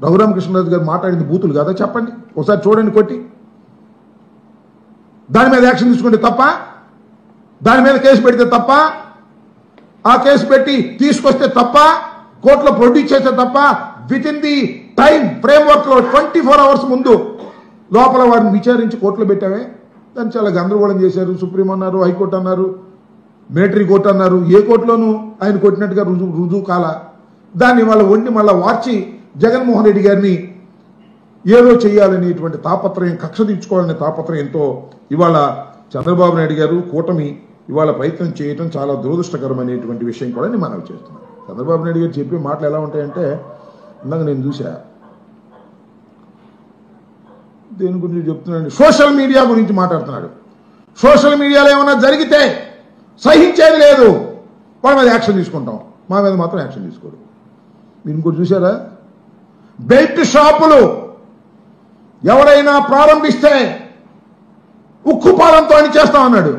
రఘురామకృష్ణరాజు గారు మాట్లాడింది బూతులు కదా చెప్పండి, ఒకసారి చూడండి కొట్టి. దాని మీద యాక్షన్ తీసుకుంటే తప్ప, దాని మీద కేసు పెడితే తప్ప, ఆ కేసు పెట్టి తీసుకొస్తే తప్ప, కోర్టులో ప్రొడ్యూస్ చేస్తే తప్ప, with in the time framework లో 24 hours ముందు లోపల వారిని విచారించి కోర్టులో పెట్టామే. దాన్ని చాలా గందరగోళం చేశారు. సుప్రీం అన్నారు, హైకోర్టు అన్నారు, మిలిటరీ కోర్టు అన్నారు. ఏ కోర్టులోనూ ఆయన కొట్టినట్టుగా రుజువు కాల. దాన్ని వాళ్ళ వండి మళ్ళా వార్చి జగన్మోహన్ రెడ్డి గారిని ఏదో చేయాలనేటువంటి తాపత్రయం, కక్ష తీర్చుకోవాలనే తాపత్రయంతో ఇవాళ చంద్రబాబు నాయుడు గారు కూటమి ఇవాళ ప్రయత్నం చేయటం చాలా దురదృష్టకరమైనటువంటి విషయం కూడా నేను మనవి చేస్తున్నాను. చంద్రబాబు నాయుడు గారు చెప్పే మాటలు ఎలా ఉంటాయంటే, ఇందాక నేను చూసా, దేని గురించి చెప్తున్నాడు, సోషల్ మీడియా గురించి మాట్లాడుతున్నాడు. సోషల్ మీడియాలో ఏమైనా జరిగితే సహించేది లేదు, వాళ్ళ మీద యాక్షన్ తీసుకుంటాం, మా మీద మాత్రం యాక్షన్ తీసుకోరు. మీరు ఇంకోటి చూసారా, బెల్ట్ షాపులు ఎవరైనా ప్రారంభిస్తే ఉక్కుపాలంతో అని చేస్తామన్నాడు.